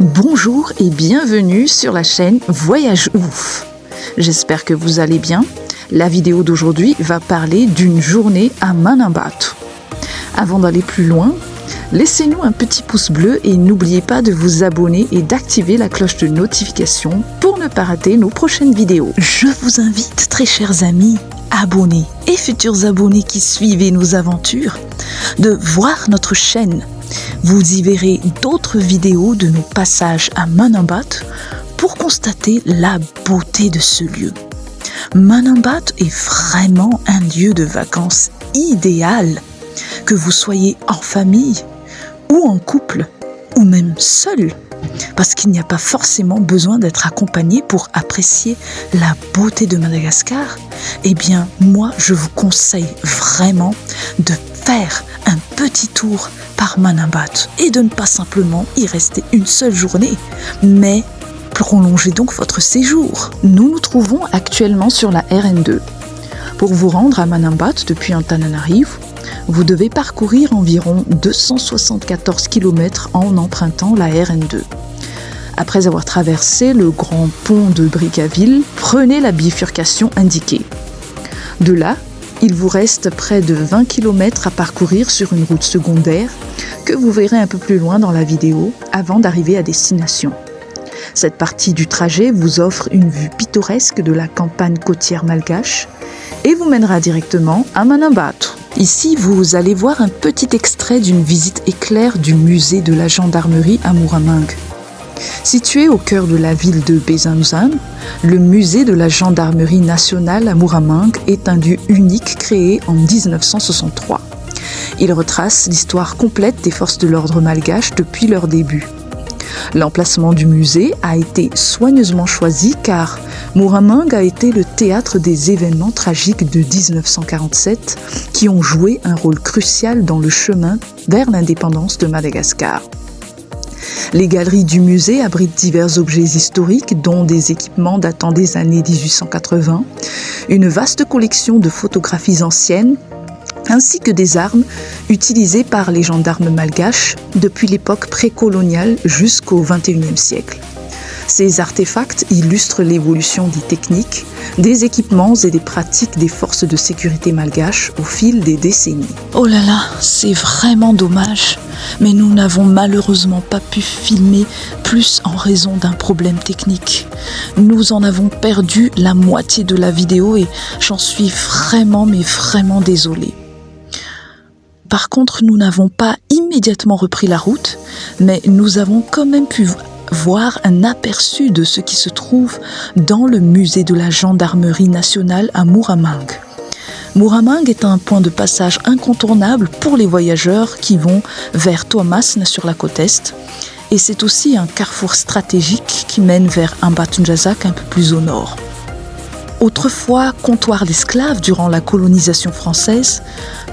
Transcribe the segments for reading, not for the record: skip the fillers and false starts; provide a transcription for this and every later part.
Bonjour et bienvenue sur la chaîne Voyage Ouf. J'espère que vous allez bien. La vidéo d'aujourd'hui va parler d'une journée à Manambato. Avant d'aller plus loin, laissez-nous un petit pouce bleu et n'oubliez pas de vous abonner et d'activer la cloche de notification pour ne pas rater nos prochaines vidéos. Je vous invite, très chers amis, abonnés et futurs abonnés qui suivez nos aventures, de voir notre chaîne. Vous y verrez d'autres vidéos de nos passages à Manambato pour constater la beauté de ce lieu. Manambato est vraiment un lieu de vacances idéal, que vous soyez en famille ou en couple ou même seul, parce qu'il n'y a pas forcément besoin d'être accompagné pour apprécier la beauté de Madagascar. Eh bien, moi, je vous conseille vraiment de faire un petit tour par Manambato et de ne pas simplement y rester une seule journée, mais prolongez donc votre séjour. Nous nous trouvons actuellement sur la RN2. Pour vous rendre à Manambato depuis Antananarivo, vous devez parcourir environ 274 km en empruntant la RN2. Après avoir traversé le grand pont de Brickaville, prenez la bifurcation indiquée. De là, il vous reste près de 20 km à parcourir sur une route secondaire que vous verrez un peu plus loin dans la vidéo avant d'arriver à destination. Cette partie du trajet vous offre une vue pittoresque de la campagne côtière malgache et vous mènera directement à Manambato. Ici, vous allez voir un petit extrait d'une visite éclair du musée de la gendarmerie à Murumangue. Situé au cœur de la ville de Bezanzan, le musée de la gendarmerie nationale à Murumangue est un lieu unique créé en 1963. Il retrace l'histoire complète des forces de l'ordre malgache depuis leur début. L'emplacement du musée a été soigneusement choisi car Murumangue a été le théâtre des événements tragiques de 1947 qui ont joué un rôle crucial dans le chemin vers l'indépendance de Madagascar. Les galeries du musée abritent divers objets historiques, dont des équipements datant des années 1880, une vaste collection de photographies anciennes, ainsi que des armes utilisées par les gendarmes malgaches depuis l'époque précoloniale jusqu'au XXIe siècle. Ces artefacts illustrent l'évolution des techniques, des équipements et des pratiques des forces de sécurité malgaches au fil des décennies. Oh là là, c'est vraiment dommage, mais nous n'avons malheureusement pas pu filmer plus en raison d'un problème technique. Nous en avons perdu la moitié de la vidéo et j'en suis vraiment désolée. Par contre, nous n'avons pas immédiatement repris la route, mais nous avons quand même pu voir un aperçu de ce qui se trouve dans le musée de la gendarmerie nationale à Murumangue. Murumangue est un point de passage incontournable pour les voyageurs qui vont vers Toamasina sur la côte est, et c'est aussi un carrefour stratégique qui mène vers Ambatonjacaq un peu plus au nord. Autrefois comptoir d'esclaves durant la colonisation française,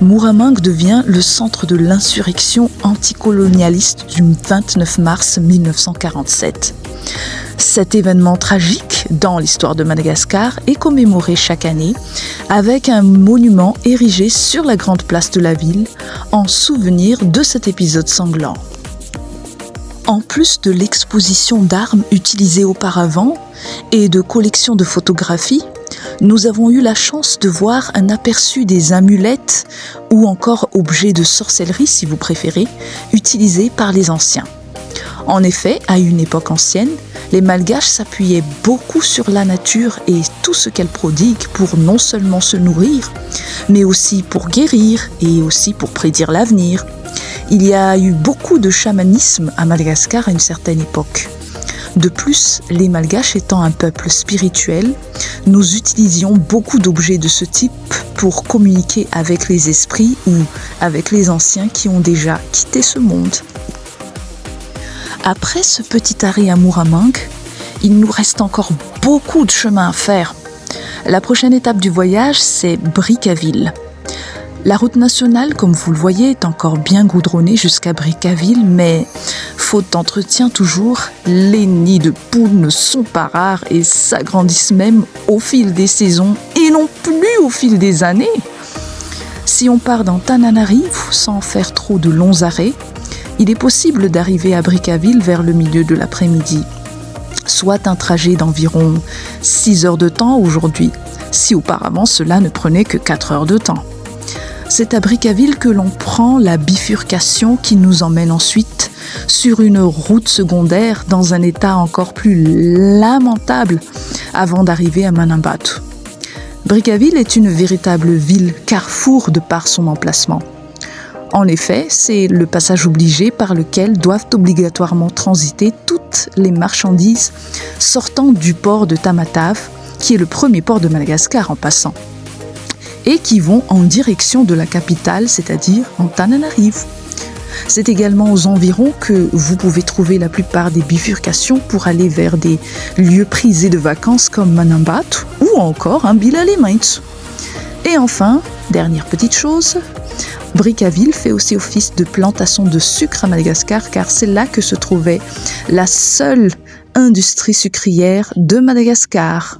Murumangue devient le centre de l'insurrection anticolonialiste du 29 mars 1947. Cet événement tragique dans l'histoire de Madagascar est commémoré chaque année avec un monument érigé sur la grande place de la ville en souvenir de cet épisode sanglant. En plus de l'exposition d'armes utilisées auparavant et de collections de photographies, nous avons eu la chance de voir un aperçu des amulettes ou encore objets de sorcellerie, si vous préférez, utilisés par les anciens. En effet, à une époque ancienne, les Malgaches s'appuyaient beaucoup sur la nature et tout ce qu'elle prodigue pour non seulement se nourrir, mais aussi pour guérir et aussi pour prédire l'avenir. Il y a eu beaucoup de chamanisme à Madagascar à une certaine époque. De plus, les Malgaches étant un peuple spirituel, nous utilisions beaucoup d'objets de ce type pour communiquer avec les esprits ou avec les anciens qui ont déjà quitté ce monde. Après ce petit arrêt à Murumangue, il nous reste encore beaucoup de chemin à faire. La prochaine étape du voyage, c'est Brickaville. La route nationale, comme vous le voyez, est encore bien goudronnée jusqu'à Brickaville, mais faute d'entretien toujours, les nids de poules ne sont pas rares et s'agrandissent même au fil des saisons et non plus au fil des années. Si on part d'Antananarivo sans faire trop de longs arrêts, Il est possible d'arriver à Brickaville vers le milieu de l'après-midi, soit un trajet d'environ 6 heures de temps aujourd'hui, si auparavant cela ne prenait que 4 heures de temps. C'est à Brickaville que l'on prend la bifurcation qui nous emmène ensuite sur une route secondaire dans un état encore plus lamentable avant d'arriver à Manambatu. Brickaville est une véritable ville carrefour de par son emplacement. En effet, c'est le passage obligé par lequel doivent obligatoirement transiter toutes les marchandises sortant du port de Tamatave, qui est le premier port de Madagascar en passant, et qui vont en direction de la capitale, c'est-à-dire Antananarivo. C'est également aux environs que vous pouvez trouver la plupart des bifurcations pour aller vers des lieux prisés de vacances comme Manambatu ou encore Mbilalimaitsu. Et enfin, dernière petite chose, Brickaville fait aussi office de plantation de sucre à Madagascar car c'est là que se trouvait la seule industrie sucrière de Madagascar.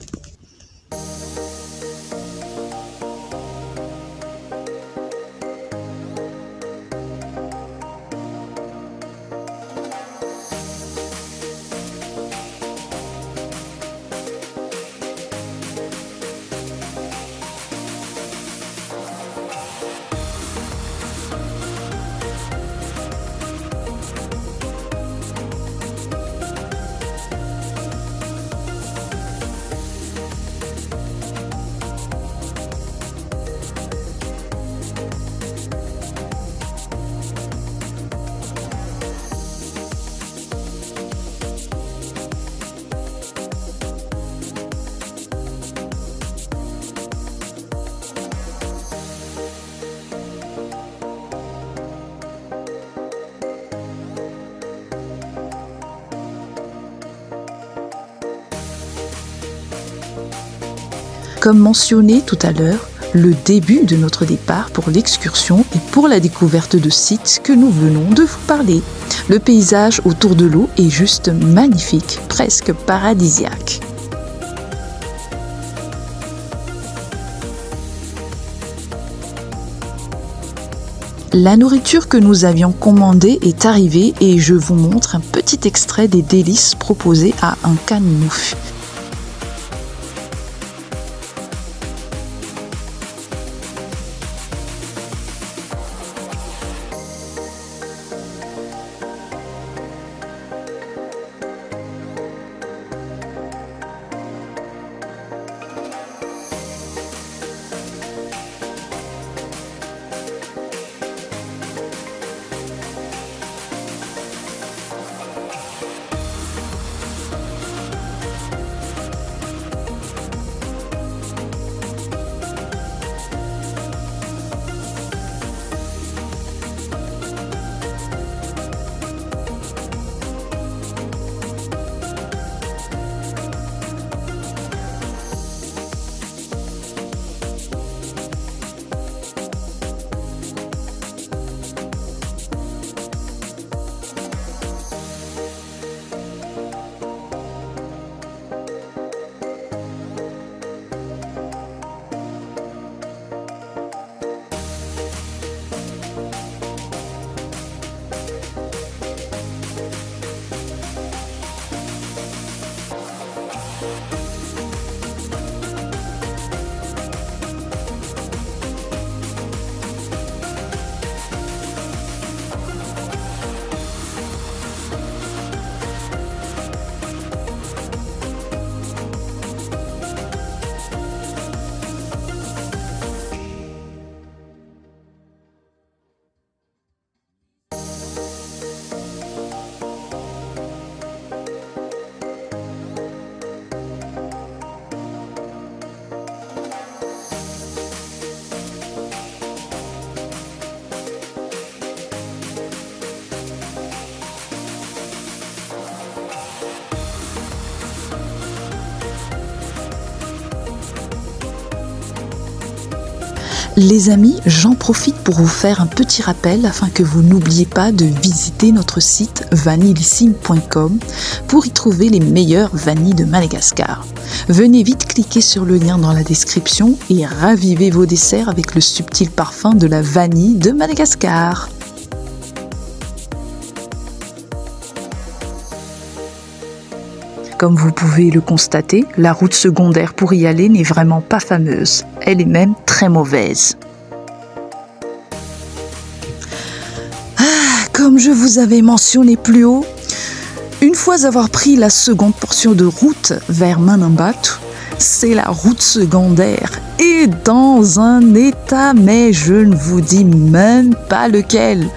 Comme mentionné tout à l'heure, le début de notre départ pour l'excursion et pour la découverte de sites que nous venons de vous parler. Le paysage autour de l'eau est juste magnifique, presque paradisiaque. La nourriture que nous avions commandée est arrivée et je vous montre un petit extrait des délices proposés à un Kaninouf. Les amis, j'en profite pour vous faire un petit rappel afin que vous n'oubliez pas de visiter notre site vanillissime.com pour y trouver les meilleures vanilles de Madagascar. Venez vite cliquer sur le lien dans la description et ravivez vos desserts avec le subtil parfum de la vanille de Madagascar. Comme vous pouvez le constater, la route secondaire pour y aller n'est vraiment pas fameuse. Elle est même très mauvaise. Comme je vous avais mentionné plus haut, une fois avoir pris la seconde portion de route vers Manambatu, c'est la route secondaire et dans un état, mais je ne vous dis même pas lequel.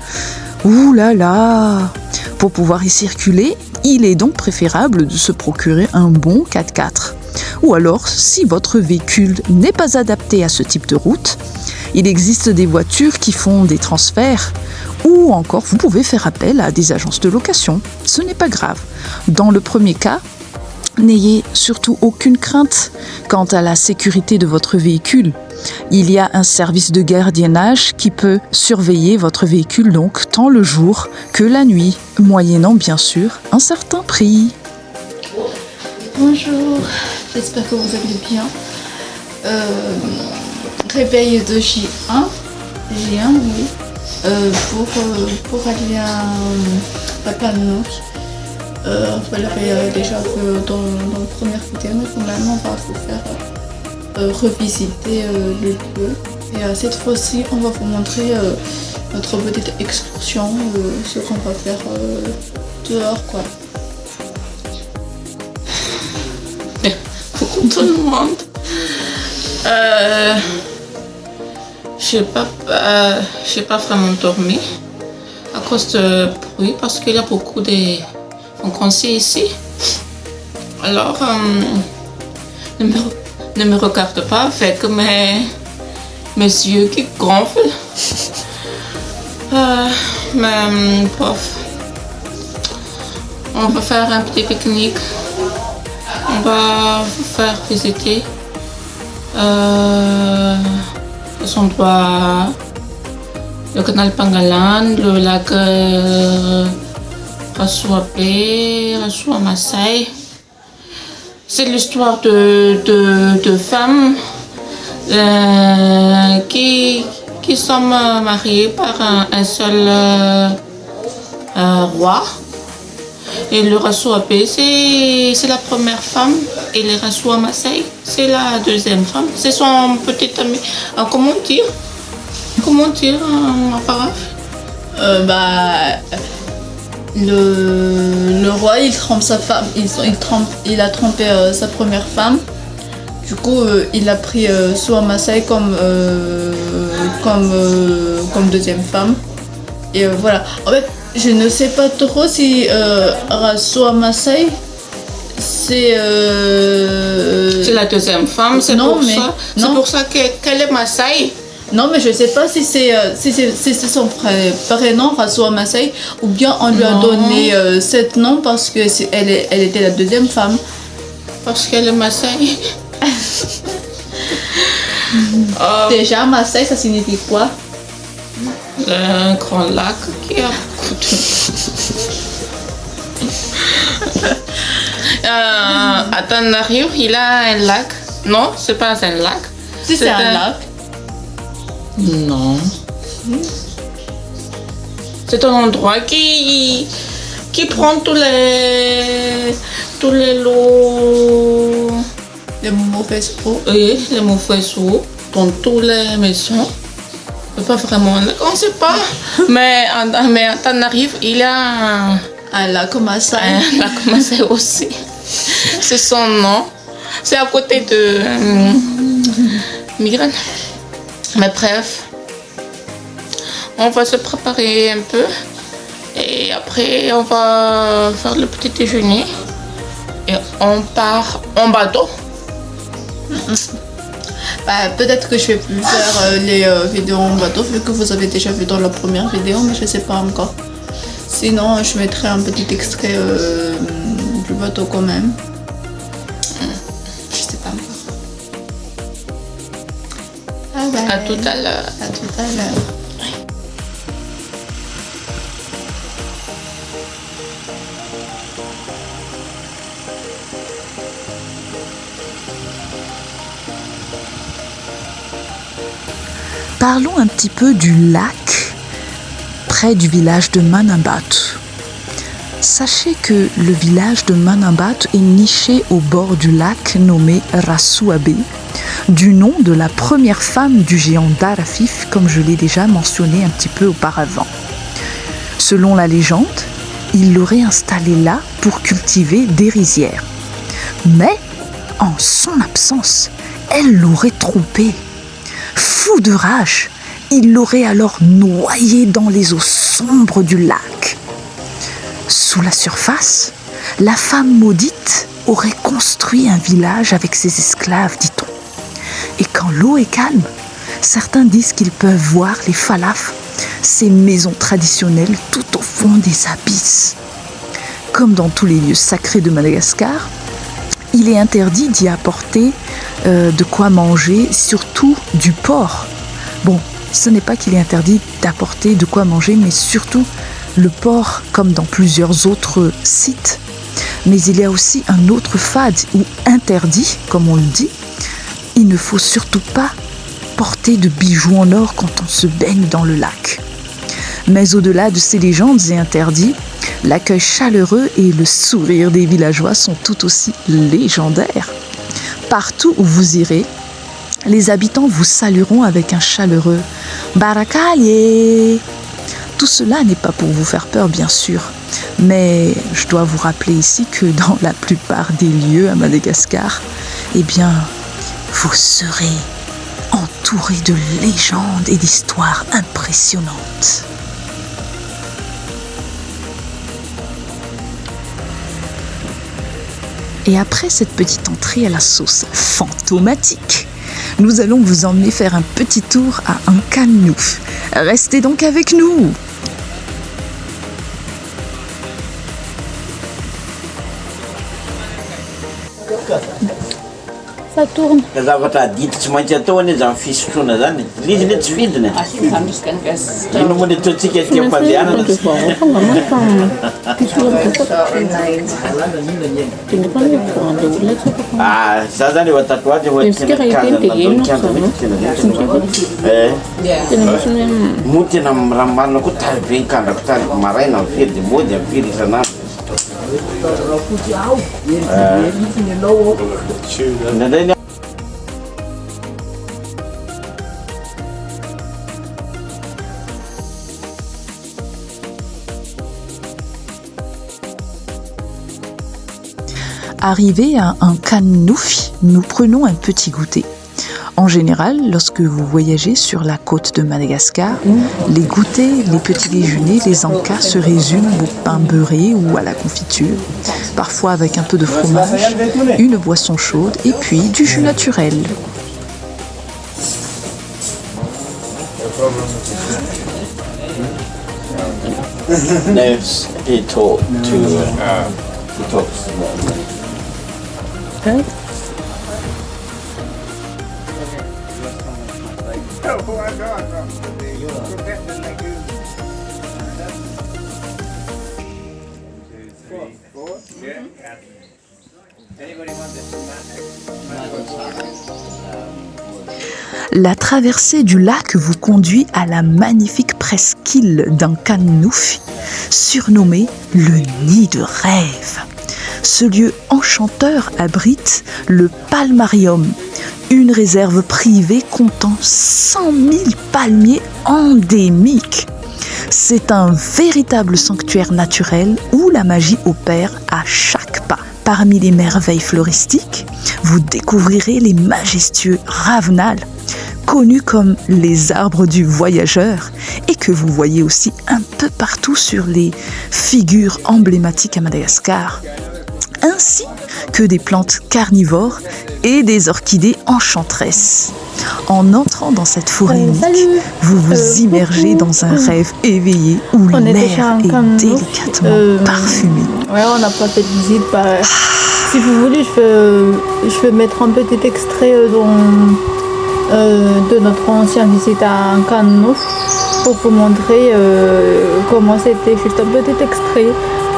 Ouh là là! Pour pouvoir y circuler, il est donc préférable de se procurer un bon 4x4. Ou alors, si votre véhicule n'est pas adapté à ce type de route, il existe des voitures qui font des transferts ou encore vous pouvez faire appel à des agences de location. Ce n'est pas grave. Dans le premier cas, n'ayez surtout aucune crainte quant à la sécurité de votre véhicule. Il y a un service de gardiennage qui peut surveiller votre véhicule donc tant le jour que la nuit, moyennant bien sûr un certain prix. Bonjour, j'espère que vous allez bien. Réveil de J1, oui. Pour aller à Papanouch. Vous l'avez déjà vu dans la première vidéo, mais quand même on va vous faire revisiter le lieu. Et cette fois-ci, on va vous montrer notre petite excursion, ce qu'on va faire dehors, quoi. Coucou tout le monde. J'ai pas vraiment dormi à cause de bruit parce qu'il y a beaucoup de conseils ici. Alors, ne me regarde pas avec mes yeux qui gonflent. Mais bref, on va faire un petit pique-nique. On va vous faire visiter les endroits, le canal Pangalan, le lac Rasuape, Masai. C'est l'histoire de femmes qui sont mariées par un seul roi. Et le Rasuape, c'est la première femme. Et le Rasua Masai, c'est la deuxième femme. C'est son petit ami. Comment dire en paraphe? Le roi, il trompe sa femme. Il a trompé sa première femme. Du coup, il a pris Sua Masai comme deuxième femme. Et voilà. En fait, je ne sais pas trop si Rasua Masai c'est la deuxième femme, c'est pour ça qu'elle est Masai. Non, mais je sais pas si c'est son prénom, Rasua Masai, ou bien on lui a donné cet nom parce que elle était la deuxième femme. Parce qu'elle est Masai. Déjà, Masai, ça signifie quoi? Un grand lac qui a beaucoup de... à Tanarive, il a un lac. Non, c'est pas un lac. Si c'est un lac. Non. C'est un endroit qui prend tous les lots. Les mauvaises eaux. Oui, les mauvaises eaux dans toutes les maisons. Pas vraiment un lac, on ne sait pas. mais à Tanarive, il y a un lac Masai. Un lac Masai aussi. C'est son nom. C'est à côté de Migraine. Mais bref, on va se préparer un peu. Et après, on va faire le petit déjeuner. Et on part en bateau. Peut-être que je vais plus faire les vidéos en bateau vu que vous avez déjà vu dans la première vidéo, mais je sais pas encore. Sinon, je mettrai un petit extrait du bateau quand même. Je sais pas encore. À tout à l'heure. À tout à l'heure. Parlons un petit peu du lac près du village de Manambatu. Sachez que le village de Manambat est niché au bord du lac nommé Rasuabe, du nom de la première femme du géant Darafif, comme je l'ai déjà mentionné un petit peu auparavant. Selon la légende, il l'aurait installée là pour cultiver des rizières. Mais, en son absence, elle l'aurait trompé. Fou de rage, il l'aurait alors noyé dans les eaux sombres du lac. Sous la surface, la femme maudite aurait construit un village avec ses esclaves, dit-on. Et quand l'eau est calme, certains disent qu'ils peuvent voir les falafs, ces maisons traditionnelles tout au fond des abysses. Comme dans tous les lieux sacrés de Madagascar, il est interdit d'y apporter de quoi manger, surtout du porc. Bon, ce n'est pas qu'il est interdit d'apporter de quoi manger, mais surtout le porc, comme dans plusieurs autres sites. Mais il y a aussi un autre fad ou interdit, comme on le dit. Il ne faut surtout pas porter de bijoux en or quand on se baigne dans le lac. Mais au-delà de ces légendes et interdits, l'accueil chaleureux et le sourire des villageois sont tout aussi légendaires. Partout où vous irez, les habitants vous salueront avec un chaleureux « Barakaye ». Tout cela n'est pas pour vous faire peur, bien sûr, mais je dois vous rappeler ici que dans la plupart des lieux à Madagascar, eh bien, vous serez entouré de légendes et d'histoires impressionnantes. Et après cette petite entrée à la sauce fantomatique, nous allons vous emmener faire un petit tour à Nkanouf. Restez donc avec nous! Ça tourne. Zavatra adity tsy maintsy atao ane zany fisotroana zany. Lizy ne tsy vidina. Ino moa ataontsika aty am-pandehanana. Ah, za zany efa tatoaty moa tena raha marina koa tary be hikandrako tary maraina mifiry dia mody mifiry isan'andro. Arrivé à Nkanouf, nous prenons un petit goûter. En général, lorsque vous voyagez sur la côte de Madagascar, les goûters, les petits déjeuners, les encas se résument au pain beurré ou à la confiture, parfois avec un peu de fromage, une boisson chaude et puis du jus naturel. La traversée du lac vous conduit à la magnifique presqu'île d'Nkanouf, surnommée le Nid de Rêve. Ce lieu enchanteur abrite le Palmarium, une réserve privée comptant 100 000 palmiers endémiques. C'est un véritable sanctuaire naturel où la magie opère à chaque pas. Parmi les merveilles floristiques, vous découvrirez les majestueux ravenals, connus comme les arbres du voyageur et que vous voyez aussi un peu partout sur les figures emblématiques à Madagascar, ainsi que des plantes carnivores et des orchidées enchanteresses. En entrant dans cette forêt unique, vous vous immergez dans un rêve éveillé où l'air est délicatement parfumé. Ouais, on n'a pas fait de visite. Si vous voulez, je peux mettre un petit extrait de notre ancienne visite à Nkanouf pour vous montrer comment c'était. Juste un petit extrait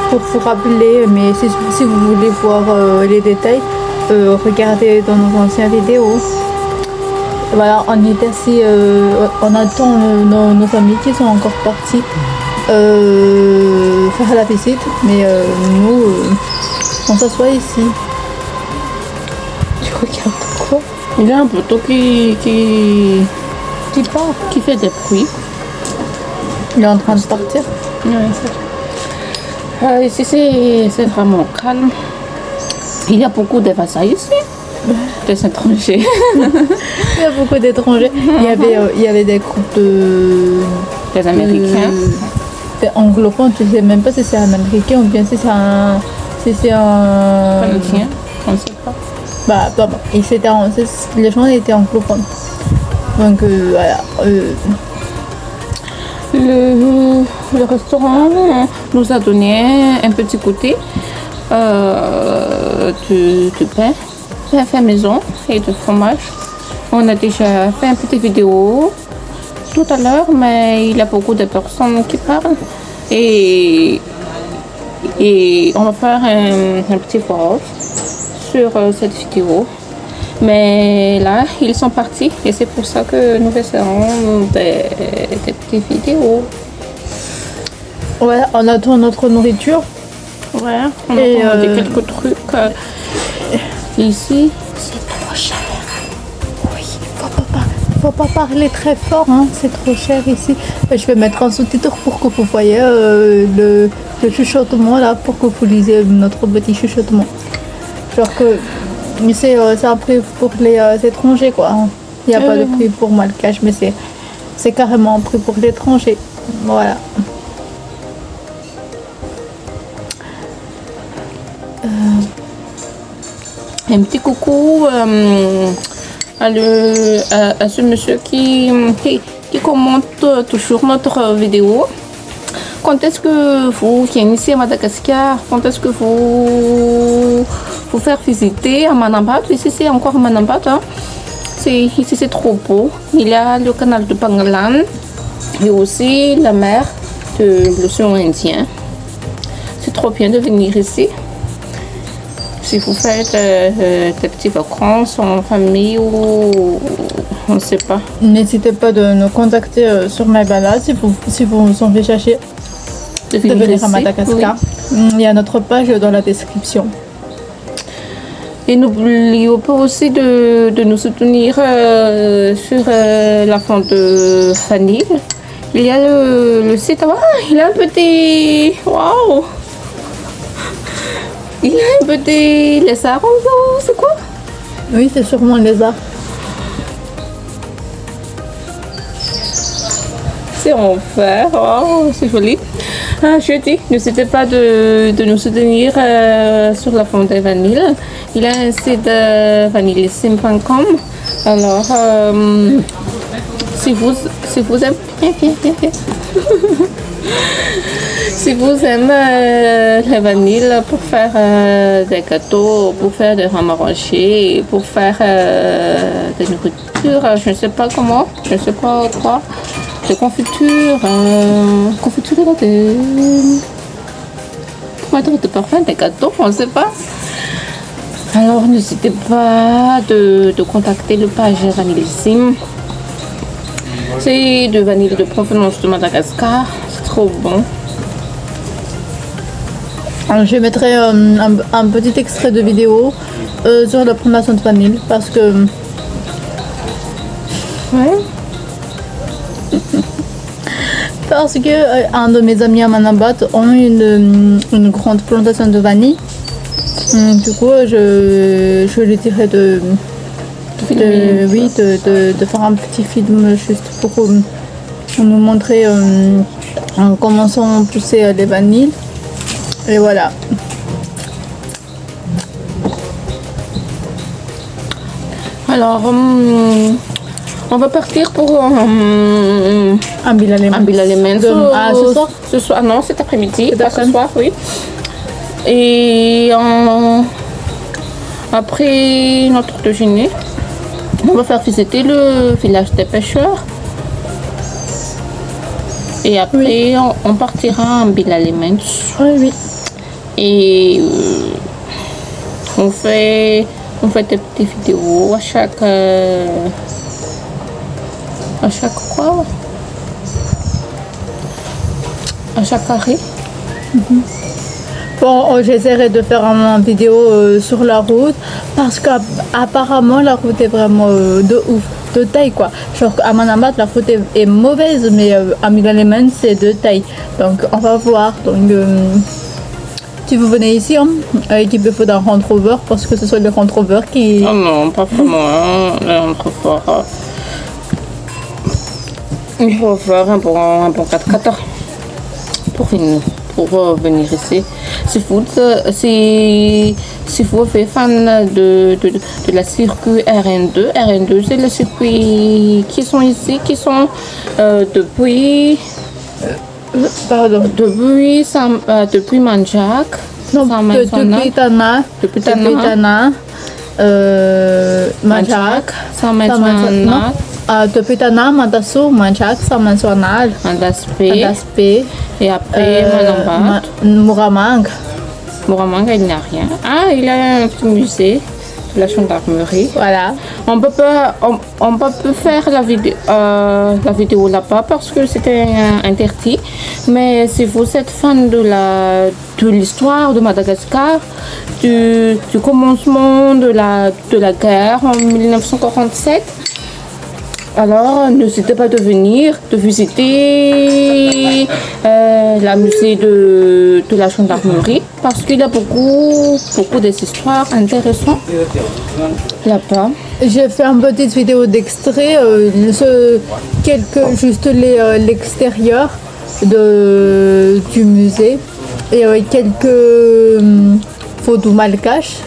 pour vous rappeler, mais si vous voulez voir les détails, regardez dans nos anciennes vidéos. Voilà, on est assis, on attend nos amis qui sont encore partis faire la visite, mais nous, on s'assoit ici. Tu regardes quoi? Il y a un bateau qui part, qui fait des bruits. Il est en train de partir. Ouais, ici, c'est vraiment calme. Il y a beaucoup de vassals ici, des étrangers. Il y a beaucoup d'étrangers. Il y avait des groupes Des Américains. Des anglophones. Je ne sais même pas si c'est un Américain ou bien si c'est un... Canadiens, on ne sait pas. Bon. Les gens étaient anglophones. Donc voilà. Le restaurant nous a donné un petit côté de pain fait maison et de fromage. On a déjà fait une petite vidéo tout à l'heure, mais il y a beaucoup de personnes qui parlent et on va faire un petit pause sur cette vidéo. Mais là, ils sont partis et c'est pour ça que nous faisons des petites vidéos. Ouais, on attend notre nourriture. Ouais, on a commandé quelques trucs. Ici, c'est trop cher. Oui, faut pas parler très fort, hein, c'est trop cher ici. Je vais mettre un sous-titre pour que vous voyez le chuchotement là, pour que vous lisez notre petit chuchotement. Genre que c'est un prix pour les étrangers quoi. Il n'y a pas de prix pour malgache, mais c'est carrément un prix pour l'étranger. Voilà. Un petit coucou à ce monsieur qui commente toujours notre vidéo. Quand est-ce que vous venez ici à Madagascar? Quand est-ce que vous faire visiter à Manambat? Ici c'est encore Manambat. Hein? Ici c'est trop beau. Il y a le canal de Pangalan et aussi la mer de l'océan Indien. C'est trop bien de venir ici. Si vous faites des petites vacances en famille ou on ne sait pas. N'hésitez pas de nous contacter sur MyBala si vous envie chercher de venir à Madagascar. Oui. Il y a notre page dans la description. Et n'oubliez pas aussi de nous soutenir sur la fond de Vanille. Il y a le site. Ah, il a un petit. Waouh! Il y a un petit lézard en haut, c'est quoi? Oui, c'est sûrement un lézard. C'est en fer, oh, c'est joli. Ah, je dis, n'hésitez pas de nous soutenir sur la fonte de Vanille. Il y a un site vanillesim.com. Alors, si vous aimez bien. Si vous aimez la vanille pour faire des gâteaux, pour faire des ramarangés, pour faire des nourritures, je ne sais pas comment, je ne sais pas quoi, des confitures, pour mettre de parfum, des gâteaux, on ne sait pas. Alors n'hésitez pas de contacter le page Vanillesim. C'est de vanille de provenance de Madagascar, c'est trop bon. Alors, je mettrai un petit extrait de vidéo sur la plantation de vanille parce que... Ouais. Parce que un de mes amis à Manambat ont une grande plantation de vanille. Du coup, je lui dirais de faire un petit film juste pour nous montrer comment sont poussées les vanilles. Et voilà. Alors, on va partir pour un bilan ce soir. Ce soir, non, cet après-midi, pas ce soir, oui. Et après notre déjeuner, on va faire visiter le village des pêcheurs. Et après, on partira en Bilalement. Oui. Et on fait des petites vidéos à chaque quoi? À à chaque arrêt. Bon, j'essaierai de faire une vidéo sur la route parce qu'apparemment la route est vraiment de ouf, de taille quoi. Genre à Manambat la route est mauvaise mais à Migalemen c'est de taille. Donc on va voir. Donc si vous venez ici, il me faut un Range Rover parce que ce sont les Range Rover qui... Oh non, pas vraiment, hein, un Rover. Il faut faire un bon 4x4 pour venir ici. Si vous êtes fan de la circuit RN2, RN2 c'est le circuit qui sont ici, qui sont depuis Manjak, Non, depuis Tana, Manjak, depuis Tana, Mandassou, Manjak, Samansoanal, Mandaspé, et après Manambat. Mouramang. Mouramang, il n'y a rien. Ah, il y a un petit musée de la gendarmerie. Voilà. On peut pas faire la vidéo là-bas parce que c'était interdit. Mais si vous êtes fan de l'histoire de Madagascar, du commencement de la guerre en 1947, alors n'hésitez pas de venir, de visiter la musée de la gendarmerie parce qu'il y a beaucoup d'histoires intéressantes là-bas. J'ai fait une petite vidéo d'extrait, juste l'extérieur du musée et quelques photos malgaches.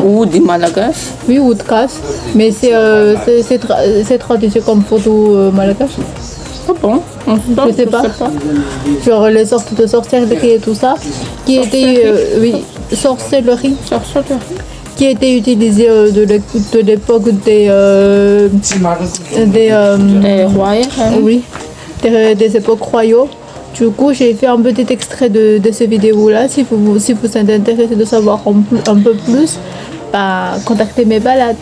Ou des Malagasy. Oui, ou de casse, mais c'est traduit comme photo malgache. Ah bon? Je sais pas. Genre les sortes de sorcellerie et tout ça, qui était sorcellerie. Qui était utilisé de l'époque des rois. Oui, des époques royaux. Du coup, j'ai fait un petit extrait de ces vidéos-là. Si vous êtes intéressé de savoir un peu plus, contactez mes balades.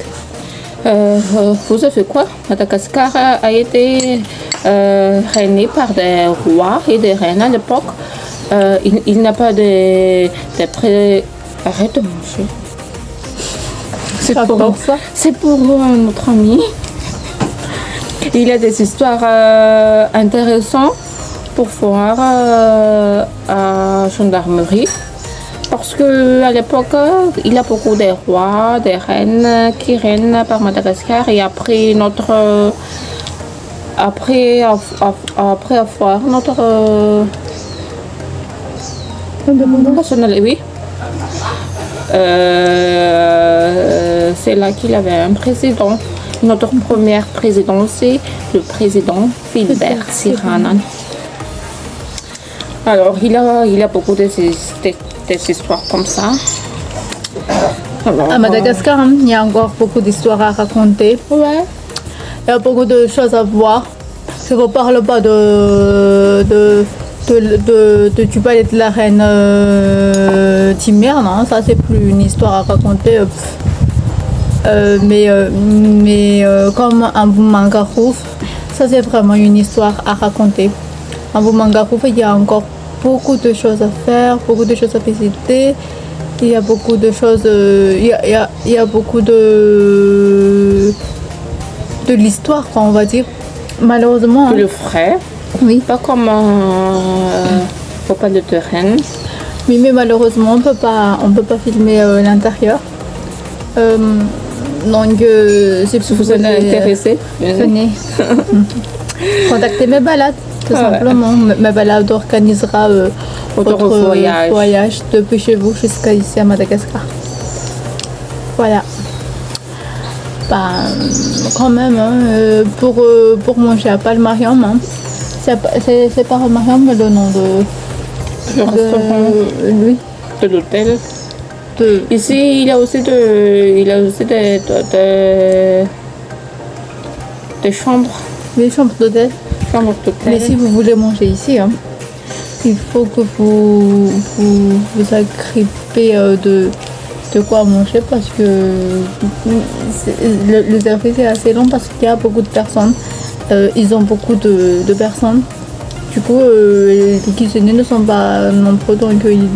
Vous avez fait quoi? Madagascar a été régné par des rois et des reines à l'époque. Il n'a pas de Arrête de manger. C'est pour notre ami. Il y a des histoires intéressantes pour voir à gendarmerie. Parce qu'à l'époque, il y a beaucoup de rois, des reines qui règnent par Madagascar et après avoir notre national, oui. C'est là qu'il avait un président. Notre premier président, c'est le président Philbert Siranan. Alors, il y a beaucoup des histoires comme ça. Alors, à Madagascar, il y a encore beaucoup d'histoires à raconter. Ouais. Il y a beaucoup de choses à voir. Je ne vous parle pas du palais de la reine Timur, non, ça c'est plus une histoire à raconter. Mais comme un Boumangarouf, ça c'est vraiment une histoire à raconter. En Boumangarouf, il y a encore beaucoup de choses à faire, beaucoup de choses à visiter. Il y a beaucoup de choses, il y a beaucoup de l'histoire, on va dire. Malheureusement. Le frais. Oui. Pas comme faut pas de terrain. Oui, mais malheureusement, on peut pas filmer l'intérieur. Donc, si vous êtes intéressé, venez. Contactez mes balades, tout simplement. Mes balades organisera votre voyage depuis chez vous jusqu'à ici à Madagascar. Voilà. Quand même, pour manger à Palmarium, c'est pas Palmarium, mais le nom de l'hôtel. Ici, il y a aussi des chambres. Des chambres d'hôtel. Mais si vous voulez manger ici, il faut que vous agrippez de quoi manger parce que le service est assez long parce qu'il y a beaucoup de personnes. Ils ont beaucoup de personnes. du coup, les cuisiniers ne sont pas nombreux, donc ils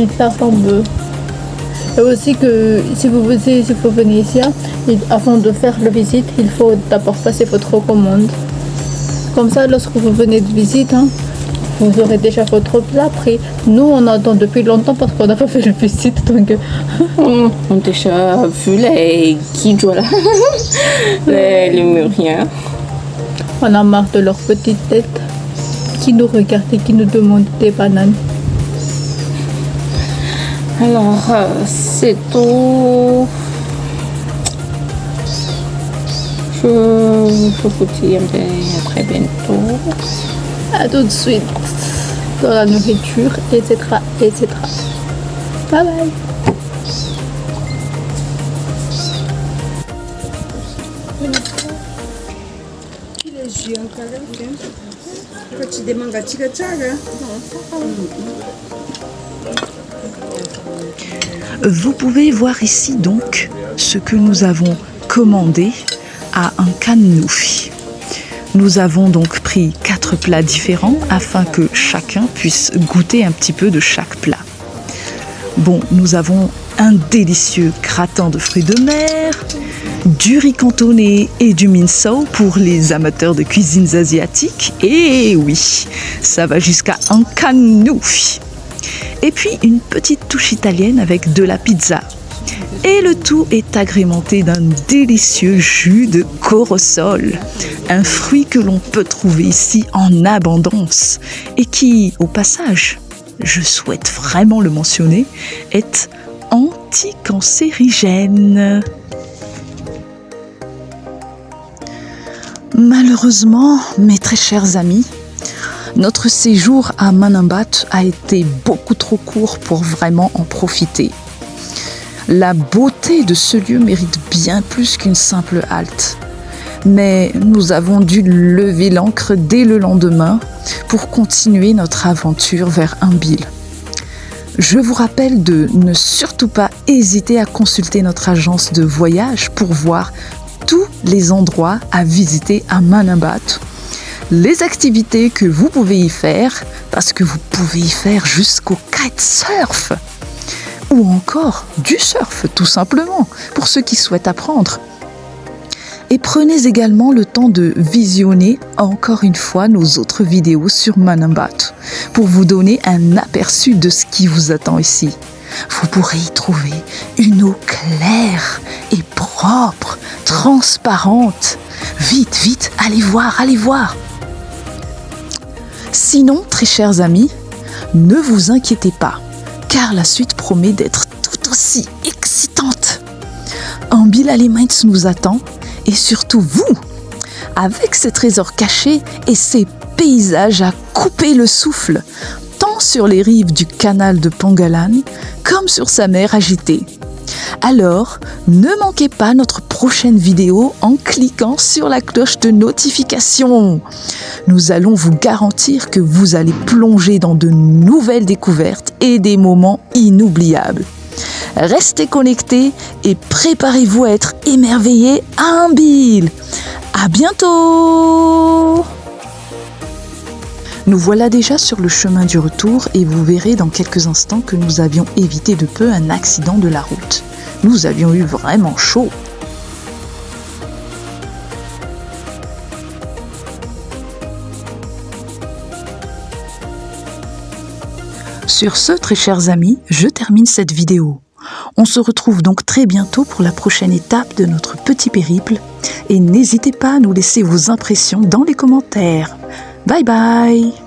perdent un peu. Et aussi que si vous venez ici, avant de faire la visite, il faut d'abord passer votre commande. Comme ça, lorsque vous venez de visite, vous aurez déjà votre plat pris. Nous, on attend depuis longtemps parce qu'on n'a pas fait la visite. Donc... On a déjà vu les guides, là. les Lémuriens. On a marre de leurs petites têtes qui nous regardent et qui nous demandent des bananes. Alors, c'est tout. Je vous dis à très bientôt. À tout de suite dans la nourriture, etc. etc. Bye bye. Vous pouvez voir ici donc ce que nous avons commandé à un Canoufi. Nous avons donc pris 4 plats différents afin que chacun puisse goûter un petit peu de chaque plat. Bon, nous avons un délicieux gratin de fruits de mer, du riz cantonné et du minsou pour les amateurs de cuisines asiatiques. Et oui, ça va jusqu'à un Canoufi. Et puis une petite touche italienne avec de la pizza. Et le tout est agrémenté d'un délicieux jus de corosol, un fruit que l'on peut trouver ici en abondance et qui, au passage, je souhaite vraiment le mentionner, est anticancérigène. Malheureusement, mes très chers amis, notre séjour à Manambat a été beaucoup trop court pour vraiment en profiter. La beauté de ce lieu mérite bien plus qu'une simple halte. Mais nous avons dû lever l'ancre dès le lendemain pour continuer notre aventure vers Ambil. Je vous rappelle de ne surtout pas hésiter à consulter notre agence de voyage pour voir tous les endroits à visiter à Manambat, les activités que vous pouvez y faire, parce que vous pouvez y faire jusqu'au kitesurf, ou encore du surf tout simplement, pour ceux qui souhaitent apprendre. Et prenez également le temps de visionner encore une fois nos autres vidéos sur Manambat pour vous donner un aperçu de ce qui vous attend ici. Vous pourrez y trouver une eau claire et propre, transparente. Vite, vite, allez voir, allez voir. Sinon, très chers amis, ne vous inquiétez pas, car la suite promet d'être tout aussi excitante. Ambil Aliments nous attend, et surtout vous, avec ces trésors cachés et ces paysages à couper le souffle, tant sur les rives du canal de Pengalan comme sur sa mer agitée. Alors, ne manquez pas notre prochaine vidéo en cliquant sur la cloche de notification. Nous allons vous garantir que vous allez plonger dans de nouvelles découvertes et des moments inoubliables. Restez connectés et préparez-vous à être émerveillés à Ambil. À bientôt! Nous voilà déjà sur le chemin du retour et vous verrez dans quelques instants que nous avions évité de peu un accident de la route. Nous avions eu vraiment chaud. Sur ce, très chers amis, je termine cette vidéo. On se retrouve donc très bientôt pour la prochaine étape de notre petit périple et n'hésitez pas à nous laisser vos impressions dans les commentaires. Bye bye!